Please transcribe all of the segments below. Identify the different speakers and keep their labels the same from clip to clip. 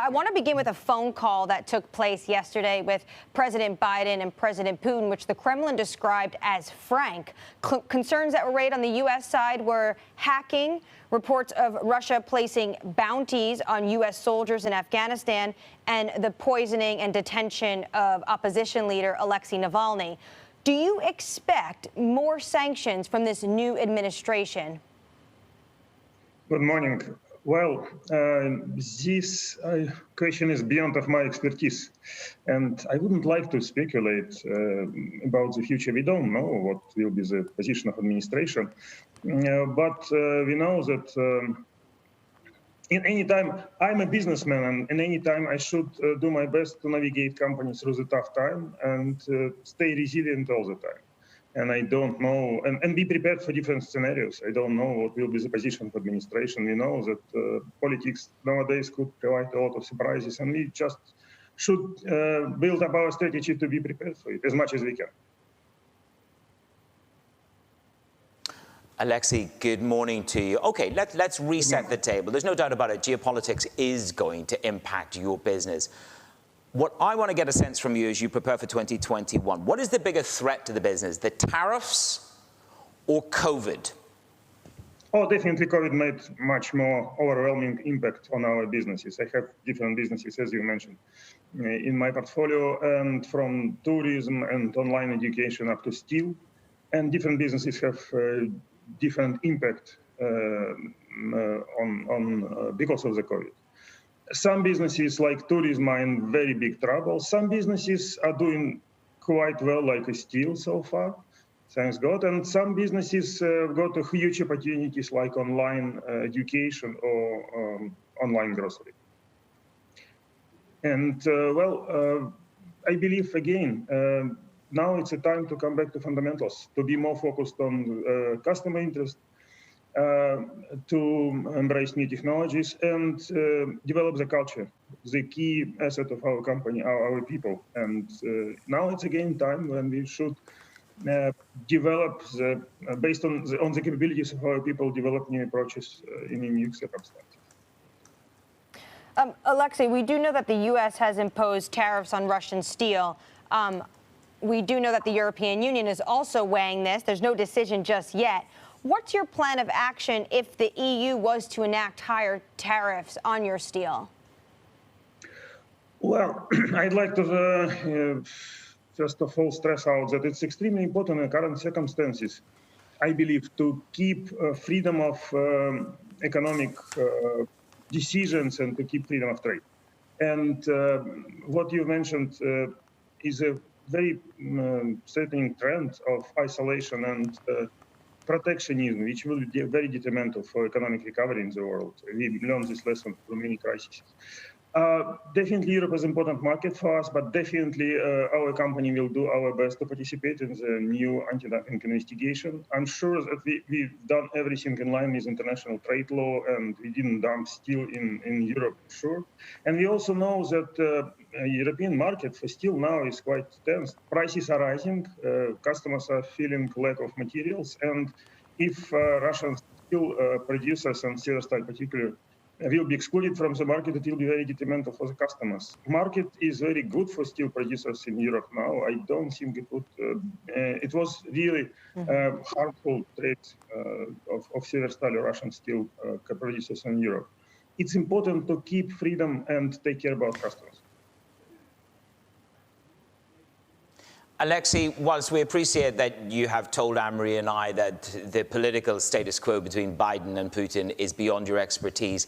Speaker 1: I want to begin with a phone call that took place yesterday with President Biden and President Putin, which the Kremlin described as frank. Concerns that were raised on the U.S. side were hacking, reports of Russia placing bounties on U.S. soldiers in Afghanistan, and the poisoning and detention of opposition leader Alexei Navalny. Do you expect more sanctions from this new administration?
Speaker 2: Good morning. Well, this question is beyond of my expertise, and I wouldn't like to speculate about the future. We don't know what will be the position of administration, but we know that in any time I'm a businessman, and in any time I should do my best to navigate companies through the tough time and stay resilient all the time. And I don't know, and be prepared for different scenarios. I don't know what will be the position of administration. We know that politics nowadays could provide a lot of surprises, and we just should build up our strategy to be prepared for it as much as we can.
Speaker 3: Alexey, good morning to you. Okay, let's reset the table. There's no doubt about it. Geopolitics is going to impact your business. What I want to get a sense from you as you prepare for 2021, what is the bigger threat to the business, the tariffs or COVID?
Speaker 2: Oh, definitely COVID made much more overwhelming impact on our businesses. I have different businesses, as you mentioned, in my portfolio, and from tourism and online education up to steel, and different businesses have different impact because of the COVID. Some businesses like tourism are in very big trouble. Some businesses are doing quite well, like steel so far, thanks God. And some businesses got huge opportunities like online education or online grocery. And I believe again, now it's a time to come back to fundamentals, to be more focused on customer interest, to embrace new technologies and develop the culture. The key asset of our company are our people. And now it's again time when we should develop, based on the capabilities of our people, develop new approaches in new circumstances.
Speaker 1: Alexey, we do know that the U.S. has imposed tariffs on Russian steel. We do know that the European Union is also weighing this. There's no decision just yet. What's your plan of action if the EU was to enact higher tariffs on your steel?
Speaker 2: Well, I'd like to first of all stress out that it's extremely important in current circumstances, I believe, to keep freedom of economic decisions and to keep freedom of trade. And what you mentioned is a very threatening trend of isolation and protectionism, which will be very detrimental for economic recovery in the world. We learned this lesson from many crises. Definitely Europe is an important market for us, but definitely our company will do our best to participate in the new anti-dumping investigation. I'm sure that we've done everything in line with international trade law, and we didn't dump steel in Europe, sure. And we also know that European market for steel now is quite tense. Prices are rising, customers are feeling lack of materials, and if Russian steel producers and Severstal particularly will be excluded from the market, it will be very detrimental for the customers. Market is very good for steel producers in Europe now. I don't think it would. It was really harmful trade of Severstal Russian steel producers in Europe. It's important to keep freedom and take care about customers.
Speaker 3: Alexey, whilst we appreciate that you have told Anne-Marie and I that the political status quo between Biden and Putin is beyond your expertise,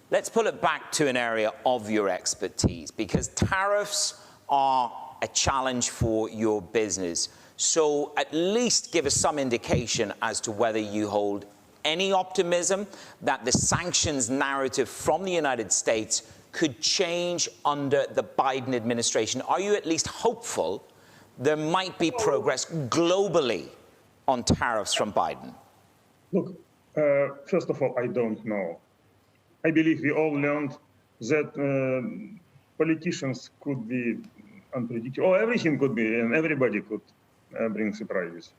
Speaker 3: let's pull it back to an area of your expertise, because tariffs are a challenge for your business. So at least give us some indication as to whether you hold any optimism that the sanctions narrative from the United States could change under the Biden administration. Are you at least hopeful there might be progress globally on tariffs from Biden?
Speaker 2: Look, first of all, I don't know. I believe we all learned that politicians could be unpredictable, or everything could be, and everybody could bring surprises.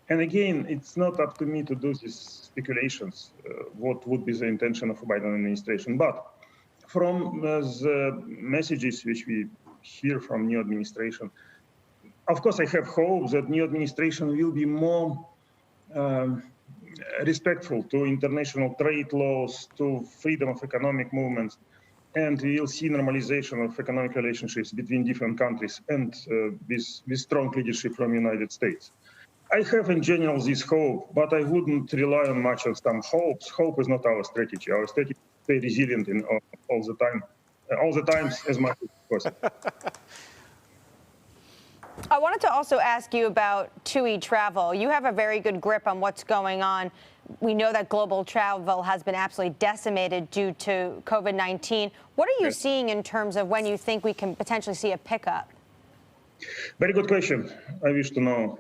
Speaker 2: And again, it's not up to me to do these speculations, what would be the intention of the Biden administration. But from the messages which we hear from new administration, of course, I have hope that new administration will be more respectful to international trade laws, to freedom of economic movements, and we will see normalization of economic relationships between different countries and with strong leadership from the United States. I have in general this hope, but I wouldn't rely on much on some hopes. Hope is not our strategy. Our strategy is to stay resilient in all the time, all the times as much as possible.
Speaker 1: I wanted to also ask you about TUI travel. You have a very good grip on what's going on. We know that global travel has been absolutely decimated due to COVID-19. What are you seeing in terms of when you think we can potentially see a pickup?
Speaker 2: Very good question. I wish to know.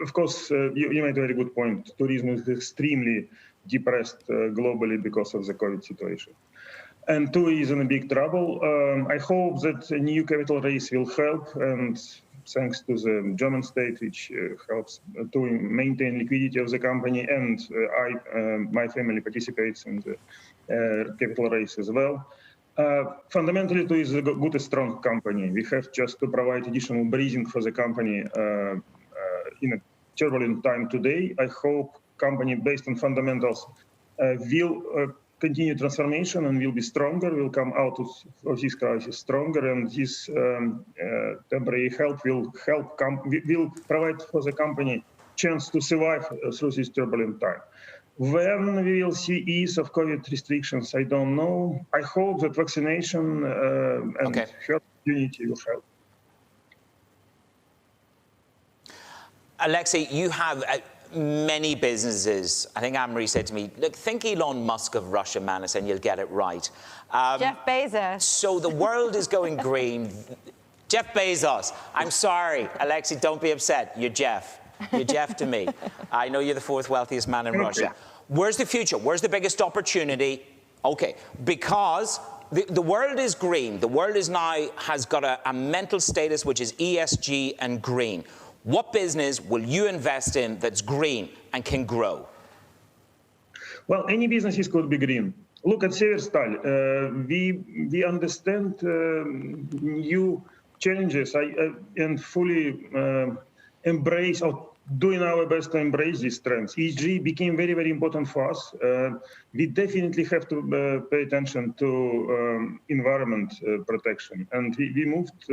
Speaker 2: Of course, you made a very good point. Tourism is extremely depressed globally because of the COVID situation. And TUI is in a big trouble. I hope that a new capital raise will help, and thanks to the German state, which helps to maintain liquidity of the company, and my family participates in the capital raise as well. Fundamentally, TUI is a good, strong company. We have just to provide additional breathing for the company in a turbulent time today. I hope company based on fundamentals will continue transformation and will be stronger, will come out of this crisis stronger, and this temporary help will provide for the company chance to survive through this turbulent time. When we will see ease of COVID restrictions, I don't know. I hope that vaccination and herd immunity will help.
Speaker 3: Alexey, you have many businesses. I think Anne-Marie said to me, look, think Elon Musk of Russia, Manus, and you'll get it right.
Speaker 1: Jeff Bezos.
Speaker 3: So the world is going green. Jeff Bezos. I'm sorry, Alexey, don't be upset. You're Jeff. You're Jeff to me. I know you're the fourth wealthiest man in Russia. Where's the future? Where's the biggest opportunity? Okay, because the world is green. The world is now has got a mental status which is ESG and green. What business will you invest in that's green and can grow?
Speaker 2: Well, any businesses could be green. Look at Severstal. We understand new challenges and fully embrace or doing our best to embrace these trends. ESG became very, very important for us. We definitely have to pay attention to environment protection. And we moved,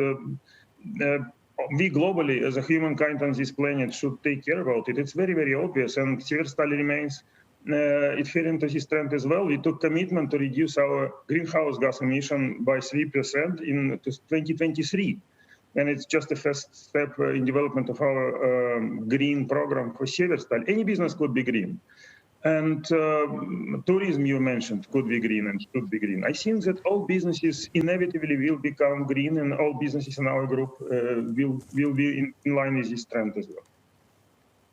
Speaker 2: we globally as a humankind on this planet should take care about it. It's very, very obvious. And Severstal remains adhering to this trend as well. We took commitment to reduce our greenhouse gas emission by 3% in 2023. And it's just the first step in development of our green program for Severstal. Any business could be green. And tourism, you mentioned, could be green and should be green. I think that all businesses inevitably will become green, and all businesses in our group will be in line with this trend as well.